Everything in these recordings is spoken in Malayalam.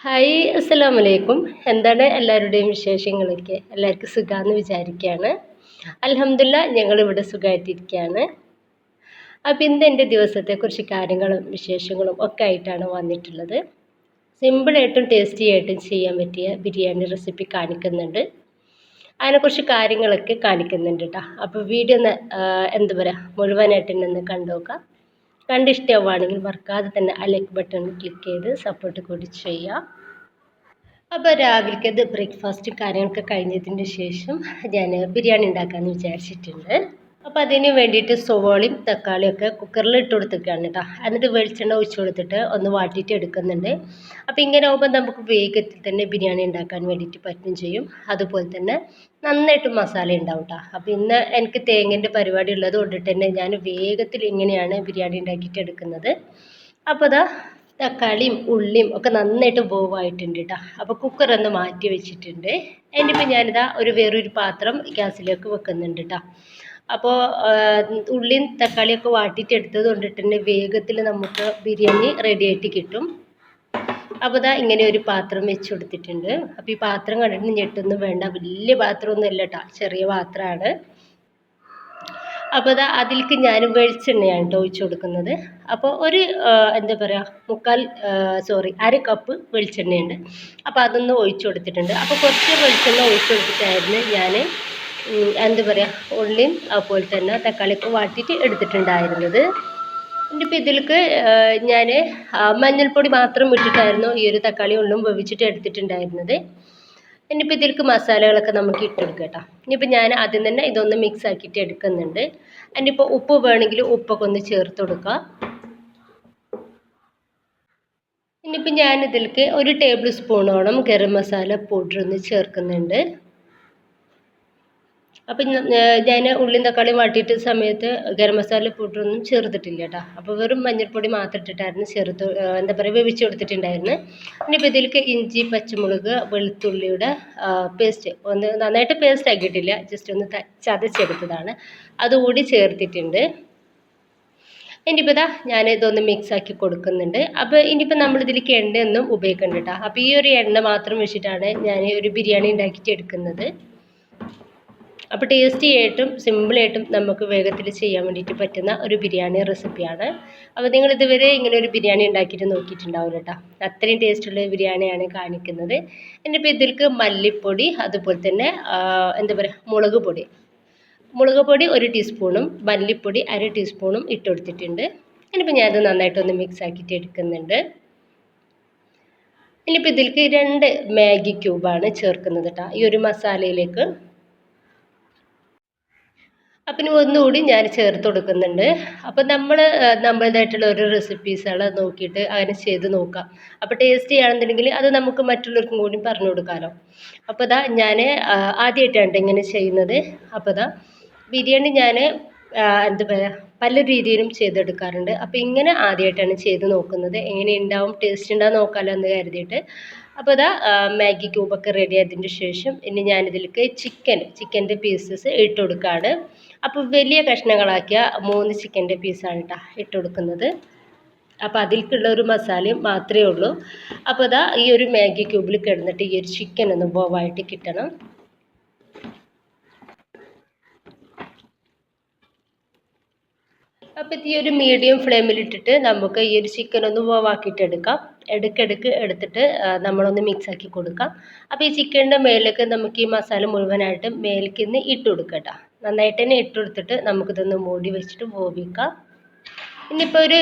ഹായ് അസ്സലാമു അലൈക്കും. എന്താണ് എല്ലാവരുടെയും വിശേഷങ്ങളൊക്കെ? എല്ലാവർക്കും സുഖാന്ന് വിചാരിക്കുകയാണ്. അൽഹംദുലില്ലാഹ് ഞങ്ങളിവിടെ സുഖമായിട്ടിരിക്കുകയാണ്. അപ്പോൾ ഇന്ന് എൻ്റെ ദിവസത്തെ കുറച്ച് കാര്യങ്ങളും വിശേഷങ്ങളും ഒക്കെ ആയിട്ടാണ് വന്നിട്ടുള്ളത്. സിമ്പിളായിട്ടും ടേസ്റ്റി ആയിട്ടും ചെയ്യാൻ പറ്റിയ ബിരിയാണി റെസിപ്പി കാണിക്കുന്നുണ്ട്. അതിനെക്കുറിച്ച് കാര്യങ്ങളൊക്കെ കാണിക്കുന്നുണ്ട് കേട്ടോ. അപ്പോൾ വീഡിയോ ഒന്ന് എന്താ പറയുക മുഴുവനായിട്ട് ഒന്ന് കണ്ടു നോക്കാം. കണ്ടിഷ്ടമാവുകയാണെങ്കിൽ മറക്കാതെ തന്നെ ആ ലൈക്ക് ബട്ടൺ ക്ലിക്ക് ചെയ്ത് സപ്പോർട്ട് കൂടി ചെയ്യുക. അപ്പോൾ രാവിലത്തേത് ബ്രേക്ക്ഫാസ്റ്റ് കാര്യങ്ങളൊക്കെ കഴിഞ്ഞതിന് ശേഷം ഞാൻ ബിരിയാണി ഉണ്ടാക്കാമെന്ന് വിചാരിച്ചിട്ടുണ്ട്. അപ്പോൾ അതിന് വേണ്ടിയിട്ട് സവോളയും തക്കാളിയും ഒക്കെ കുക്കറിൽ ഇട്ട് കൊടുത്തിട്ടാണ് കേട്ടോ. എന്നിട്ട് വെളിച്ചെണ്ണ ഒഴിച്ച് കൊടുത്തിട്ട് ഒന്ന് വാട്ടിയിട്ട് എടുക്കുന്നുണ്ട്. അപ്പോൾ ഇങ്ങനെ ആകുമ്പോൾ നമുക്ക് വേഗത്തിൽ തന്നെ ബിരിയാണി ഉണ്ടാക്കാൻ വേണ്ടിയിട്ട് പറ്റും ചെയ്യും. അതുപോലെ തന്നെ നന്നായിട്ട് മസാല ഉണ്ടാവും കേട്ടോ. അപ്പോൾ ഇന്ന് എനിക്ക് തേങ്ങേൻ്റെ പരിപാടി ഉള്ളത് കൊണ്ടിട്ട് തന്നെ ഞാൻ വേഗത്തിൽ ഇങ്ങനെയാണ് ബിരിയാണി ഉണ്ടാക്കിയിട്ട് എടുക്കുന്നത്. അപ്പോൾ അതാ തക്കാളിയും ഉള്ളിയും ഒക്കെ നന്നായിട്ട് വേവായിട്ടുണ്ട് കേട്ടോ. അപ്പോൾ കുക്കറൊന്ന് മാറ്റി വെച്ചിട്ടുണ്ട്. ഇനിയിപ്പോൾ ഞാനിതാ വേറൊരു പാത്രം ഗ്യാസിലേക്ക് വെക്കുന്നുണ്ട് കേട്ടോ. അപ്പോൾ ഉള്ളിയും തക്കാളിയൊക്കെ വാട്ടിയിട്ട് എടുത്തത് കൊണ്ടിട്ട് തന്നെ വേഗത്തിൽ നമുക്ക് ബിരിയാണി റെഡി ആയിട്ട് കിട്ടും. അപ്പോൾ ഇതാ ഇങ്ങനെ ഒരു പാത്രം വെച്ച് കൊടുത്തിട്ടുണ്ട്. അപ്പോൾ ഈ പാത്രം കണ്ടിട്ട് ഞെട്ടൊന്നും വേണ്ട, വലിയ പാത്രമൊന്നും അല്ല കേട്ടോ, ചെറിയ പാത്രമാണ്. അപ്പോൾ ഇതാ അതിലേക്ക് ഞാൻ വെളിച്ചെണ്ണയാണ് കേട്ടോ ഒഴിച്ച് കൊടുക്കുന്നത്. അപ്പോൾ എന്താ പറയുക അര കപ്പ് വെളിച്ചെണ്ണയുണ്ട്. അപ്പോൾ അതൊന്ന് ഒഴിച്ച് കൊടുത്തിട്ടുണ്ട്. അപ്പോൾ കുറച്ച് വെളിച്ചെണ്ണ ഒഴിച്ച് കൊടുത്തിട്ടായിരുന്നു ഞാൻ എന്താ പറയുക ഉള്ളിയും അതുപോലെ തന്നെ തക്കാളിയൊക്കെ വാട്ടിയിട്ട് എടുത്തിട്ടുണ്ടായിരുന്നത്. ഇനിയിപ്പോൾ ഇതിലേക്ക് ഞാൻ മഞ്ഞൾപ്പൊടി മാത്രം ഇട്ടിട്ടായിരുന്നു ഈ ഒരു തക്കാളി ഉള്ളും വേവിച്ചിട്ട് എടുത്തിട്ടുണ്ടായിരുന്നത്. ഇനിയിപ്പോൾ ഇതിലേക്ക് മസാലകളൊക്കെ നമുക്ക് ഇട്ടെടുക്കാം കേട്ടോ. ഇനിയിപ്പോൾ ഞാൻ ആദ്യം തന്നെ ഇതൊന്ന് മിക്സ് ആക്കിയിട്ട് എടുക്കുന്നുണ്ട്. ഇനിയിപ്പോൾ ഉപ്പ് വേണമെങ്കിൽ ഉപ്പൊക്കെ ഒന്ന് ചേർത്ത് കൊടുക്കുക. ഇനിയിപ്പോൾ ഞാൻ ഇതിലേക്ക് 1 ടേബിൾ സ്പൂണോളം ഗരം മസാല പൗഡർ ഒന്ന് ചേർക്കുന്നുണ്ട്. അപ്പം ഞാൻ ഉള്ളിയും തക്കാളിയും വാട്ടിയിട്ട് സമയത്ത് ഗരം മസാല പൗഡറൊന്നും ചേർത്തിട്ടില്ല കേട്ടോ. അപ്പോൾ വെറും മഞ്ഞൾപ്പൊടി മാത്രം ഇട്ടിട്ടായിരുന്നു എന്താ പറയുക വേവിച്ച് കൊടുത്തിട്ടുണ്ടായിരുന്നു. ഇനിയിപ്പോൾ ഇതിലേക്ക് ഇഞ്ചി പച്ചമുളക് വെളുത്തുള്ളിയുടെ പേസ്റ്റ് ഒന്ന് നന്നായിട്ട് പേസ്റ്റ് ആക്കിയിട്ടില്ല, ജസ്റ്റ് ഒന്ന് ചതച്ചെടുത്തതാണ്, അതുകൂടി ചേർത്തിട്ടുണ്ട്. ഇനിയിപ്പോൾ ഇതാ ഞാൻ ഇതൊന്ന് മിക്സ് ആക്കി കൊടുക്കുന്നുണ്ട്. അപ്പോൾ ഇനിയിപ്പോൾ നമ്മളിതിലേക്ക് എണ്ണയൊന്നും ഉപയോഗിക്കണ്ട കേട്ടോ. അപ്പോൾ ഈ ഒരു എണ്ണ മാത്രം വെച്ചിട്ടാണ് ഞാൻ ഒരു ബിരിയാണി ഉണ്ടാക്കിയിട്ട് എടുക്കുന്നത്. അപ്പോൾ ടേസ്റ്റി ആയിട്ടും സിമ്പിളായിട്ടും നമുക്ക് വേഗത്തിൽ ചെയ്യാൻ വേണ്ടിയിട്ട് പറ്റുന്ന ഒരു ബിരിയാണി റെസിപ്പിയാണ്. അപ്പോൾ നിങ്ങൾ ഇതുവരെ ഇങ്ങനെ ഒരു ബിരിയാണി ഉണ്ടാക്കിയിട്ട് നോക്കിയിട്ടുണ്ടാവില്ല കേട്ടോ. അത്രയും ടേസ്റ്റുള്ള ബിരിയാണിയാണ് കാണിക്കുന്നത്. ഇനിയിപ്പോൾ ഇതിലേക്ക് മല്ലിപ്പൊടി അതുപോലെ തന്നെ എന്താ പറയുക മുളക് പൊടി 1 ടീസ്പൂണും മല്ലിപ്പൊടി 1/2 ടീസ്പൂണും ഇട്ട് കൊടുത്തിട്ടുണ്ട്. ഇനിയിപ്പോൾ ഞാനത് നന്നായിട്ടൊന്ന് മിക്സ് ആക്കിയിട്ട് എടുക്കുന്നുണ്ട്. ഇനിയിപ്പോൾ ഇതിലേക്ക് 2 മാഗി ക്യൂബാണ് ചേർക്കുന്നത് കേട്ടോ ഈ ഒരു മസാലയിലേക്ക്. അപ്പം ഒന്നുകൂടി ഞാൻ ചേർത്ത് കൊടുക്കുന്നുണ്ട്. അപ്പം നമ്മളതായിട്ടുള്ള ഓരോ റെസിപ്പീസുകൾ നോക്കിയിട്ട് അങ്ങനെ ചെയ്ത് നോക്കാം. അപ്പോൾ ടേസ്റ്റ് ചെയ്യുകയാണെന്നുണ്ടെങ്കിൽ അത് നമുക്ക് മറ്റുള്ളവർക്കും കൂടി പറഞ്ഞു കൊടുക്കാമല്ലോ. അപ്പോൾ ഇതാ ഞാൻ ആദ്യമായിട്ടാണ് ഇങ്ങനെ ചെയ്യുന്നത്. അപ്പോൾ ഇതാ ബിരിയാണി ഞാൻ എന്താ പറയുക പല രീതിയിലും ചെയ്തെടുക്കാറുണ്ട്. അപ്പോൾ ഇങ്ങനെ ആദ്യമായിട്ടാണ് ചെയ്ത് നോക്കുന്നത്. എങ്ങനെ ഉണ്ടാവും, ടേസ്റ്റ് ഉണ്ടാവും നോക്കാമല്ലോ എന്ന് കരുതിയിട്ട്. അപ്പോൾ ഇതാ മാഗി ക്യൂബൊക്കെ റെഡി ആയതിന് ശേഷം ഇനി ഞാനിതിലേക്ക് ചിക്കൻ്റെ പീസസ് ഇട്ട് കൊടുക്കുകയാണ്. അപ്പോൾ വലിയ കഷ്ണങ്ങളാക്കിയ 3 ചിക്കൻ്റെ പീസാണ് കേട്ടോ ഇട്ട് കൊടുക്കുന്നത്. അപ്പോൾ അതിലേക്കുള്ള ഒരു മസാലയും മാത്രമേ ഉള്ളൂ. അപ്പോൾ ഇതാ ഈ ഒരു മാഗി ക്യൂബിൽ കിടന്നിട്ട് ഈ ഒരു ചിക്കൻ ഒന്ന് ബോവായിട്ട് കിട്ടണം. അപ്പോൾ ഈ ഒരു മീഡിയം ഫ്ലെയിമിലിട്ടിട്ട് നമുക്ക് ഈ ഒരു ചിക്കൻ ഒന്ന് വേവാക്കിയിട്ട് എടുക്കാം. ഇടയ്ക്കിടയ്ക്ക് എടുത്തിട്ട് നമ്മളൊന്ന് മിക്സ് ആക്കി കൊടുക്കാം. അപ്പോൾ ഈ ചിക്കൻ്റെ മേലേക്ക് നമുക്ക് ഈ മസാല മുഴുവനായിട്ട് മേലേക്ക് നിന്ന് ഇട്ട് കൊടുക്കാം കേട്ടോ. നന്നായിട്ട് തന്നെ ഇട്ട് കൊടുത്തിട്ട് നമുക്കിതൊന്ന് മൂടി വെച്ചിട്ട് വേവിക്കാം. ഇനിയിപ്പോൾ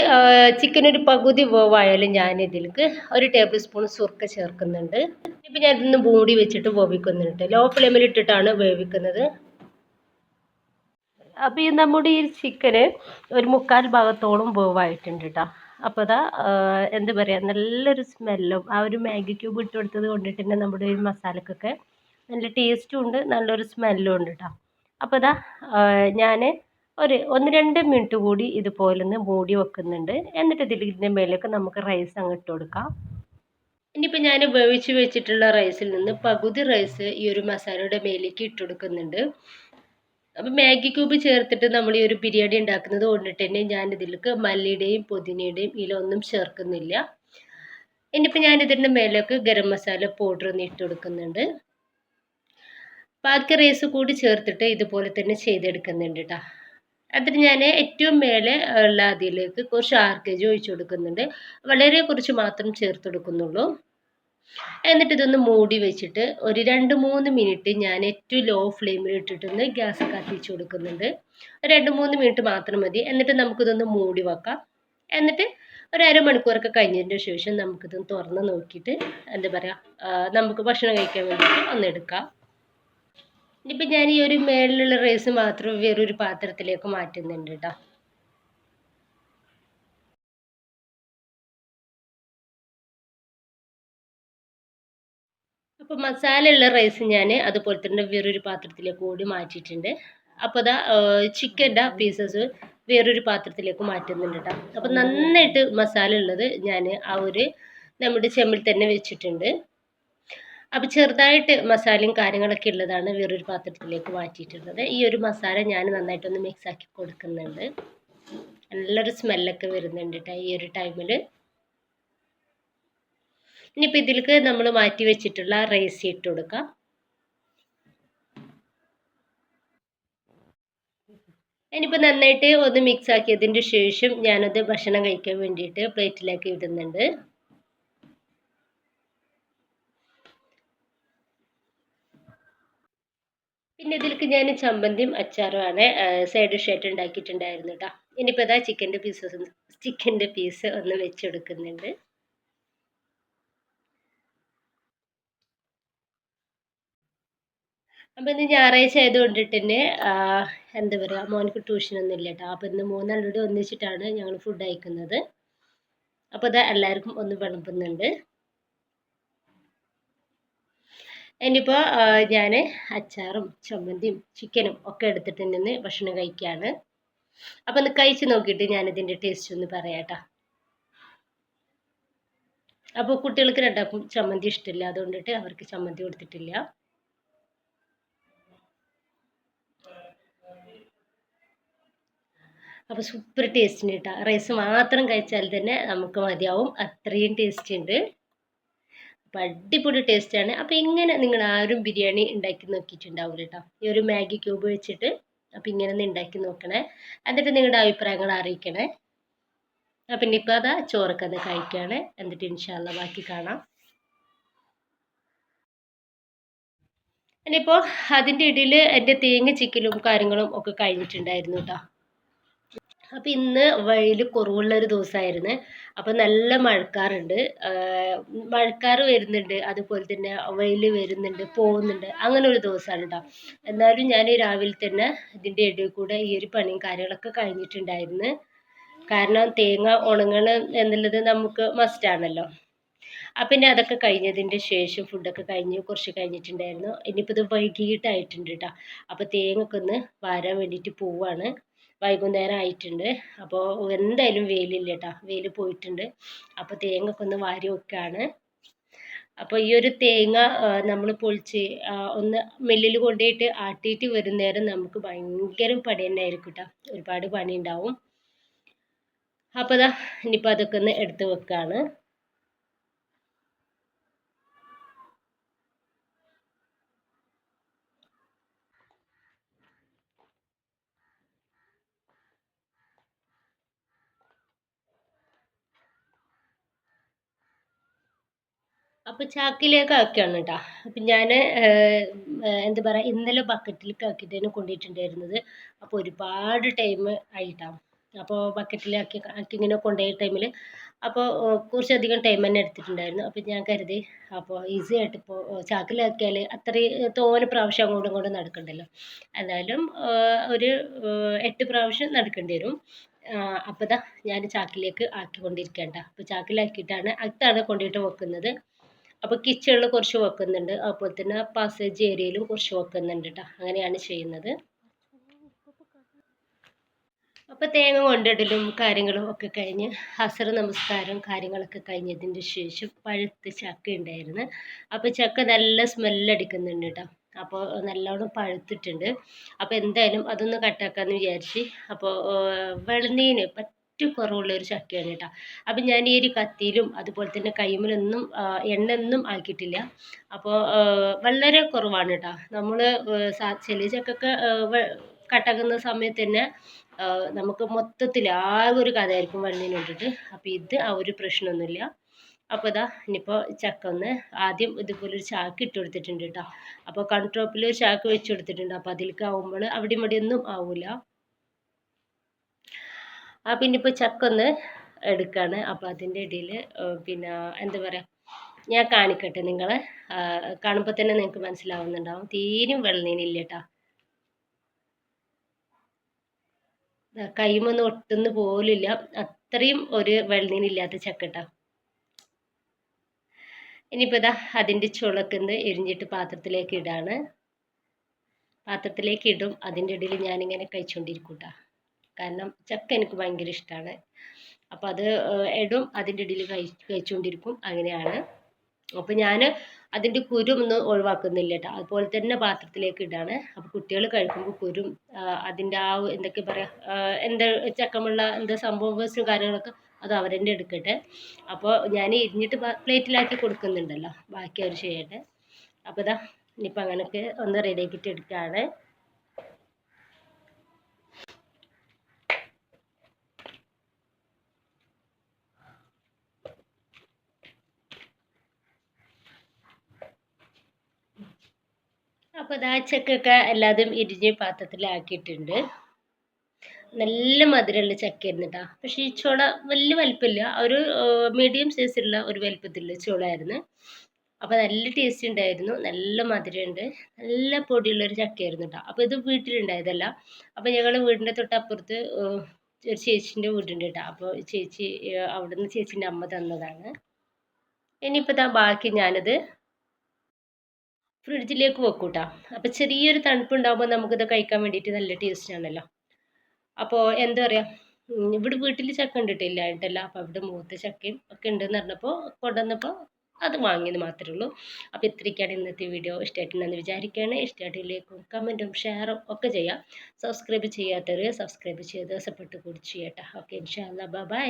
ചിക്കൻ ഒരു പകുതി വേവായാലും ഞാനിതിലേക്ക് 1 ടേബിൾ സ്പൂൺ സുർക്ക ചേർക്കുന്നുണ്ട്. ഇപ്പോൾ ഞാനിതൊന്ന് മൂടി വെച്ചിട്ട് വേവിക്കുന്നുണ്ട്. ലോ ഫ്ലെയിമിലിട്ടിട്ടാണ് വേവിക്കുന്നത്. അപ്പോൾ നമ്മുടെ ഈ ചിക്കന് ഒരു 3/4 ഭാഗത്തോളം വേവായിട്ടുണ്ട് കേട്ടോ. അപ്പോൾ അതാ എന്താ പറയുക നല്ലൊരു സ്മെല്ലും ആ ഒരു മാഗി ക്യൂബ് ഇട്ട് കൊടുത്തത് കൊണ്ടിട്ട് തന്നെ നമ്മുടെ ഈ മസാലക്കൊക്കെ നല്ല ടേസ്റ്റും ഉണ്ട്, നല്ലൊരു സ്മെല്ലും ഉണ്ട് കേട്ടോ. അപ്പോൾ അതാ ഞാൻ 1-2 മിനിറ്റ് കൂടി ഇതുപോലെ ഒന്ന് മൂടി വെക്കുന്നുണ്ട്. എന്നിട്ട് ഇതിൻ്റെ മേലേക്ക് നമുക്ക് റൈസ് അങ്ങ് ഇട്ട് കൊടുക്കാം. ഇനിയിപ്പോൾ ഞാൻ വേവിച്ച് വെച്ചിട്ടുള്ള റൈസിൽ നിന്ന് പകുതി റൈസ് ഈ ഒരു മസാലയുടെ മേലേക്ക് ഇട്ട് കൊടുക്കുന്നുണ്ട്. അപ്പോൾ മാഗി ക്യൂബ് ചേർത്തിട്ട് നമ്മൾ ഈ ഒരു ബിരിയാണി ഉണ്ടാക്കുന്നത് കൊണ്ടിട്ട് തന്നെ ഞാൻ ഇതിലേക്ക് മല്ലിയുടെയും പുതിനയുടെയും ഇല ഒന്നും ചേർക്കുന്നില്ല. ഇനിയിപ്പോൾ ഞാനിതിൻ്റെ മേലേക്ക് ഗരം മസാല പൗഡർ ഒന്ന് ഇട്ട് കൊടുക്കുന്നുണ്ട്. ബാക്കി റൈസ് കൂടി ചേർത്തിട്ട് ഇതുപോലെ തന്നെ ചെയ്തെടുക്കുന്നുണ്ട് കേട്ടോ. എന്നിട്ട് ഞാൻ ഏറ്റവും മേലെ ഉള്ള അതിലേക്ക് കുറച്ച് ആർക്കേജ് ഒഴിച്ച് കൊടുക്കുന്നുണ്ട്. വളരെ കുറച്ച് മാത്രം ചേർത്ത് കൊടുക്കുന്നുള്ളൂ. എന്നിട്ട് ഇതൊന്ന് മൂടി വെച്ചിട്ട് ഒരു 2-3 മിനിറ്റ് ഞാൻ ഏറ്റവും ലോ ഫ്ലെയിമിൽ ഇട്ടിട്ടൊന്ന് ഗ്യാസ് കത്തിച്ച് കൊടുക്കുന്നുണ്ട്. 2-3 മിനിറ്റ് മാത്രം മതി. എന്നിട്ട് നമുക്കിതൊന്ന് മൂടി വെക്കാം. എന്നിട്ട് ഒരു അരമണിക്കൂറൊക്കെ കഴിഞ്ഞതിന് ശേഷം നമുക്കിതൊന്ന് തുറന്ന് നോക്കിയിട്ട് എന്താ പറയുക, നമുക്ക് ഭക്ഷണം കഴിക്കാൻ വേണ്ടിയിട്ട് ഒന്ന് എടുക്കാം. ഇനിയിപ്പോൾ ഞാൻ ഈ ഒരു മേളിലുള്ള റൈസ് മാത്രം വേറൊരു പാത്രത്തിലേക്ക് മാറ്റുന്നുണ്ട് കേട്ടോ. അപ്പോൾ മസാല ഉള്ള റൈസ് ഞാൻ അതുപോലെ തന്നെ വേറൊരു പാത്രത്തിലേക്ക് കൂടി മാറ്റിയിട്ടുണ്ട്. അപ്പോൾ അതാ ചിക്കൻ്റെ പീസസ് വേറൊരു പാത്രത്തിലേക്ക് മാറ്റുന്നുണ്ട് കേട്ടോ. അപ്പോൾ നന്നായിട്ട് മസാല ഉള്ളത് ഞാൻ ആ ഒരു നമ്മുടെ ചെമ്പിൽ തന്നെ വെച്ചിട്ടുണ്ട്. അപ്പോൾ ചെറുതായിട്ട് മസാലയും കാര്യങ്ങളൊക്കെ ഉള്ളതാണ് വേറൊരു പാത്രത്തിലേക്ക് മാറ്റിയിട്ടുള്ളത്. ഈ ഒരു മസാല ഞാൻ നന്നായിട്ടൊന്ന് മിക്സ് ആക്കി കൊടുക്കുന്നുണ്ട്. നല്ലൊരു സ്മെല്ലൊക്കെ വരുന്നുണ്ട് കേട്ടോ ഈ ഒരു ടൈമിൽ. ഇനിയിപ്പോൾ ഇതിലേക്ക് നമ്മൾ മാറ്റി വെച്ചിട്ടുള്ള റൈസ് ഇട്ട് കൊടുക്കാം. ഇനിയിപ്പോൾ നന്നായിട്ട് ഒന്ന് മിക്സ് ആക്കിയതിൻ്റെ ശേഷം ഞാനത് ഭക്ഷണം കഴിക്കാൻ വേണ്ടിയിട്ട് പ്ലേറ്റിലേക്ക് ഇടുന്നുണ്ട്. പിന്നെ ഇതിലേക്ക് ഞാൻ ചമ്മന്തിയും അച്ചാറുമാണ് സൈഡ് ഡിഷായിട്ട് ഉണ്ടാക്കിയിട്ടുണ്ടായിരുന്നു കേട്ടോ. ഇനിയിപ്പോൾ ഇതാ ചിക്കൻ്റെ പീസ് ഒന്ന് വെച്ചെടുക്കുന്നുണ്ട്. അപ്പോൾ ഇന്ന് ഞായറാഴ്ച ആയതുകൊണ്ടിട്ട് തന്നെ എന്താ പറയുക, മോനക്ക് ട്യൂഷനൊന്നും ഇല്ല കേട്ടോ. അപ്പോൾ ഇന്ന് മൂന്നാളോട് ഒന്നിച്ചിട്ടാണ് ഞങ്ങൾ ഫുഡ് കഴിക്കുന്നത്. അപ്പോൾ ഇതാ എല്ലാവർക്കും ഒന്ന് വിളമ്പുന്നുണ്ട്. ഇനിയിപ്പോൾ ഞാൻ അച്ചാറും ചമ്മന്തിയും ചിക്കനും ഒക്കെ എടുത്തിട്ട് നിന്ന് ഭക്ഷണം കഴിക്കുകയാണ്. അപ്പോൾ ഒന്ന് കഴിച്ച് നോക്കിയിട്ട് ഞാനിതിൻ്റെ ടേസ്റ്റ് ഒന്ന് പറയാം കേട്ടോ. അപ്പോൾ കുട്ടികൾക്ക് രണ്ടാൾക്കും ചമ്മന്തി ഇഷ്ടമില്ല, അതുകൊണ്ടിട്ട് അവർക്ക് ചമ്മന്തി കൊടുത്തിട്ടില്ല. അപ്പോൾ സൂപ്പർ ടേസ്റ്റിന് കേട്ടോ. റൈസ് മാത്രം കഴിച്ചാൽ തന്നെ നമുക്ക് മതിയാവും, അത്രയും ടേസ്റ്റ് ഉണ്ട്. അപ്പോൾ അടിപൊളി ടേസ്റ്റാണ്. അപ്പോൾ ഇങ്ങനെ നിങ്ങൾ ആരും ബിരിയാണി ഉണ്ടാക്കി നോക്കിയിട്ടുണ്ടാവില്ല കേട്ടോ. ഈ ഒരു മാഗി ക്യൂബ് വെച്ചിട്ട് അപ്പോൾ ഇങ്ങനെ ഒന്ന് ഉണ്ടാക്കി നോക്കണേ. എന്നിട്ട് നിങ്ങളുടെ അഭിപ്രായങ്ങൾ അറിയിക്കണേ. അപ്പം ഇനിയിപ്പോൾ അതാ ചോറൊക്കെ അത് കഴിക്കുകയാണ്. എന്നിട്ട് ഇൻഷാല്ല ബാക്കി കാണാം. ഇനിയിപ്പോൾ അതിൻ്റെ ഇടയിൽ എൻ്റെ തേങ്ങ ചിക്കലും കാര്യങ്ങളും ഒക്കെ കഴിഞ്ഞിട്ടുണ്ടായിരുന്നു കേട്ടോ. അപ്പോൾ ഇന്ന് വെയിൽ കുറവുള്ളൊരു ദിവസമായിരുന്നു. അപ്പോൾ നല്ല മഴക്കാറുണ്ട്, മഴക്കാറ് വരുന്നുണ്ട്, അതുപോലെ തന്നെ വെയിൽ വരുന്നുണ്ട് പോകുന്നുണ്ട്, അങ്ങനെ ഒരു ദിവസമാണ് കേട്ടോ. എന്നാലും ഞാൻ രാവിലെ തന്നെ ഇതിൻ്റെ ഇടയിൽ കൂടെ ഈ ഒരു പണിയും കാര്യങ്ങളൊക്കെ കഴിഞ്ഞിട്ടുണ്ടായിരുന്നു. കാരണം തേങ്ങ ഉണങ്ങണം എന്നുള്ളത് നമുക്ക് മസ്റ്റാണല്ലോ. അപ്പം പിന്നെ അതൊക്കെ കഴിഞ്ഞതിൻ്റെ ശേഷം ഫുഡൊക്കെ കഴിഞ്ഞ് കുറച്ച് കഴിഞ്ഞിട്ടുണ്ടായിരുന്നു. ഇനിയിപ്പോൾ ഇത് വൈകിട്ടായിട്ടുണ്ട് കേട്ടോ. അപ്പോൾ തേങ്ങയൊക്കെ ഒന്ന് വാരാൻ വേണ്ടിയിട്ട് പോവുകയാണ്. വൈകുന്നേരം ആയിട്ടുണ്ട്. അപ്പോൾ എന്തായാലും വെയിലില്ല കേട്ടോ, വെയിൽ പോയിട്ടുണ്ട്. അപ്പോൾ തേങ്ങയൊക്കെ ഒന്ന് വാരി വെക്കുകയാണ്. അപ്പോൾ ഈ ഒരു തേങ്ങ നമ്മൾ പൊളിച്ച് ഒന്ന് മില്ലിൽ കൊണ്ടുപോയിട്ട് ആട്ടിയിട്ട് വരുന്നേരം നമുക്ക് ഭയങ്കര പണി തന്നെ ആയിരിക്കും കേട്ടോ. ഒരുപാട് പണി ഉണ്ടാവും. അപ്പോൾ ഇതാ ഇനിയിപ്പോൾ അതൊക്കെ ഒന്ന് എടുത്ത് വെക്കുകയാണ്. അപ്പോൾ ചാക്കിലേക്ക് ആക്കുകയാണ് കേട്ടോ. അപ്പം ഞാൻ എന്താ പറയുക, ഇന്നലെ ബക്കറ്റിലേക്ക് ആക്കിയിട്ടാണ് കൊണ്ടുപോയിട്ടുണ്ടായിരുന്നത്. അപ്പോൾ ഒരുപാട് ടൈം ആയിട്ടാണ്. അപ്പോൾ ബക്കറ്റിലാക്കി ഇങ്ങനെ കൊണ്ടുപോയ ടൈമിൽ അപ്പോൾ കുറച്ചധികം ടൈം തന്നെ എടുത്തിട്ടുണ്ടായിരുന്നു. അപ്പോൾ ഞാൻ കരുതി അപ്പോൾ ഈസി ആയിട്ട് ഇപ്പോൾ ചാക്കിലാക്കിയാൽ അത്രയും തോനെ പ്രാവശ്യം അങ്ങോട്ടും ഇങ്ങോട്ടും നടക്കണ്ടല്ലോ. എന്തായാലും ഒരു 8 പ്രാവശ്യം നടക്കേണ്ടി വരും. അപ്പോൾ ഇതാ ഞാൻ ചാക്കിലേക്ക് ആക്കിക്കൊണ്ടിരിക്കേണ്ട. അപ്പോൾ ചാക്കിലാക്കിയിട്ടാണ് അകത്താണ് കൊണ്ടുപോയിട്ട് വെക്കുന്നത്. അപ്പോൾ കിച്ചണിൽ കുറച്ച് വെക്കുന്നുണ്ട്, അതുപോലെ തന്നെ പാസേജ് ഏരിയയിലും കുറച്ച് വെക്കുന്നുണ്ട് കേട്ടോ. അങ്ങനെയാണ് ചെയ്യുന്നത്. അപ്പോൾ തേങ്ങ കൊണ്ടിടലും കാര്യങ്ങളും ഒക്കെ കഴിഞ്ഞ് അസർ നമസ്കാരം കാര്യങ്ങളൊക്കെ കഴിഞ്ഞതിൻ്റെ ശേഷം പഴുത്ത് ചക്ക ഉണ്ടായിരുന്നു. അപ്പോൾ ചക്ക നല്ല സ്മെല്ലടിക്കുന്നുണ്ട് കേട്ടോ. അപ്പോൾ നല്ലോണം പഴുത്തിട്ടുണ്ട്. അപ്പോൾ എന്തായാലും അതൊന്ന് കട്ടാക്കാമെന്ന് വിചാരിച്ച് അപ്പോൾ വെളനീന് റേറ്റ് കുറവുള്ള ഒരു ചക്കയാണ് കേട്ടോ. അപ്പം ഞാൻ ഈ ഒരു കത്തിയിലും അതുപോലെ തന്നെ കൈമലൊന്നും എണ്ണ ഒന്നും ആക്കിയിട്ടില്ല. അപ്പോൾ വളരെ കുറവാണ് കേട്ടോ. നമ്മൾ ചില ചക്കൊക്കെ കട്ടാക്കുന്ന സമയത്ത് തന്നെ നമുക്ക് മൊത്തത്തിൽ ആകെ ഒരു കഥയായിരിക്കും വെള്ളീന് ഇട്ടിട്ട്. അപ്പോൾ ഇത് ആ ഒരു പ്രശ്നമൊന്നുമില്ല. അപ്പോൾ ഇതാ ഇനിയിപ്പോൾ ചക്ക ഒന്ന് ആദ്യം ഇതുപോലെ ഒരു ചാക്ക് ഇട്ട് കൊടുത്തിട്ടുണ്ട് കേട്ടോ. അപ്പോൾ കൺട്രോപ്പിൽ ഒരു ചാക്ക് വെച്ച് കൊടുത്തിട്ടുണ്ട്. അപ്പോൾ അതിലേക്ക് ആവുമ്പോൾ അവിടെയും ഇവിടെ ഒന്നും ആവില്ല. പിന്നെ ഇപ്പോൾ ചക്ക ഒന്ന് എടുക്കുകയാണ്. അപ്പോൾ അതിൻ്റെ ഇടയിൽ പിന്നെ എന്താ പറയുക, ഞാൻ കാണിക്കട്ടെ നിങ്ങളെ. കാണുമ്പോൾ തന്നെ നിങ്ങൾക്ക് മനസ്സിലാവുന്നുണ്ടാവും. തീരും വെള്ളനീനില്ല കേട്ടോ. കൈമൊന്നും ഒട്ടുന്ന പോലില്ല, അത്രയും ഒരു വെള്ളനീനില്ലാത്ത ചക്ക കേട്ടോ. ഇനിയിപ്പോൾ ഇതാ അതിൻ്റെ ചുളക്കുന്ന് എരിഞ്ഞിട്ട് പാത്രത്തിലേക്ക് ഇടാണ്. പാത്രത്തിലേക്ക് ഇടും, അതിൻ്റെ ഇടയിൽ ഞാനിങ്ങനെ കഴിച്ചുകൊണ്ടിരിക്കും കേട്ടോ. കാരണം ചക്ക എനിക്ക് ഭയങ്കര ഇഷ്ടമാണ്. അപ്പോൾ അത് ഇടും, അതിൻ്റെ ഇടയിൽ കഴിച്ചുകൊണ്ടിരിക്കും, അങ്ങനെയാണ്. അപ്പോൾ ഞാൻ അതിൻ്റെ കുരു ഒന്നും ഒഴിവാക്കുന്നില്ല കേട്ടോ. അതുപോലെ തന്നെ പാത്രത്തിലേക്ക് ഇടാണ്. അപ്പോൾ കുട്ടികൾ കഴിക്കുമ്പോൾ കുരും അതിൻ്റെ ആ എന്തൊക്കെ പറയുക, എന്താ ചക്കമുള്ള എന്താ സംഭവം വേസ്റ്റും കാര്യങ്ങളൊക്കെ അത് അവരെന്നെ എടുക്കട്ടെ. അപ്പോൾ ഞാൻ ഇരിഞ്ഞിട്ട് പ്ലേറ്റിലാക്കി കൊടുക്കുന്നുണ്ടല്ലോ, ബാക്കി അവർ ചെയ്യട്ടെ. അപ്പോൾ ഇതാ ഇനിയിപ്പോൾ അങ്ങനെയൊക്കെ ഒന്ന് റെഡിയാക്കിയിട്ട് എടുക്കുകയാണ്. അപ്പോൾ ഇതാ ചക്കയൊക്കെ എല്ലാതും ഇരിഞ്ഞ് പാത്രത്തിലാക്കിയിട്ടുണ്ട്. നല്ല മധുരമുള്ള ചക്കയായിരുന്നു കേട്ടോ. പക്ഷേ ഈ ചുള വലിയ വലിപ്പമില്ല, ഒരു മീഡിയം സൈസുള്ള ഒരു വലിപ്പത്തിലുള്ള ചുളയായിരുന്നു. അപ്പോൾ നല്ല ടേസ്റ്റ് ഉണ്ടായിരുന്നു, നല്ല മധുരമുണ്ട്, നല്ല പൊടിയുള്ളൊരു ചക്കയായിരുന്നു കേട്ടോ. അപ്പോൾ ഇത് വീട്ടിലുണ്ടായതല്ല. അപ്പോൾ ഞങ്ങൾ വീടിൻ്റെ തൊട്ടപ്പുറത്ത് ഒരു ചേച്ചീൻ്റെ വീടുണ്ട് കേട്ടോ. അപ്പോൾ ചേച്ചി അവിടുന്ന് ചേച്ചീൻ്റെ അമ്മ തന്നതാണ്. ഇനിയിപ്പോൾ ഇതാ ബാക്കി ഞാനത് ഫ്രിഡ്ജിലേക്ക് വെക്കും കേട്ടോ. അപ്പോൾ ചെറിയൊരു തണുപ്പുണ്ടാകുമ്പോൾ നമുക്കിത് കഴിക്കാൻ വേണ്ടിയിട്ട് നല്ല ടേസ്റ്റ് ആണല്ലോ. അപ്പോൾ എന്താ പറയുക, ഇവിടെ വീട്ടിൽ ചക്ക ഉണ്ടിട്ടില്ല ആയിട്ടല്ല. അപ്പോൾ അവിടെ മൂത്ത ചക്കയും ഒക്കെ ഉണ്ടെന്ന് പറഞ്ഞപ്പോൾ കൊണ്ടുവന്നപ്പോൾ അത് വാങ്ങിയത് മാത്രമേ ഉള്ളൂ. അപ്പോൾ ഇത്രയ്ക്കാണ് ഇന്നത്തെ വീഡിയോ. ഇഷ്ടമായിട്ടുണ്ടെന്ന് വിചാരിക്കുകയാണ്. ഇഷ്ടമായിട്ടില്ലേക്കും കമൻറ്റും ഷെയറും ഒക്കെ ചെയ്യാം. സബ്സ്ക്രൈബ് ചെയ്യാത്തവർ സബ്സ്ക്രൈബ് ചെയ്ത് സപ്പോർട്ട് കൂടി ചെയ്യട്ടെ. ഓക്കെ, ഇൻഷാ അല്ലാ, ബൈ.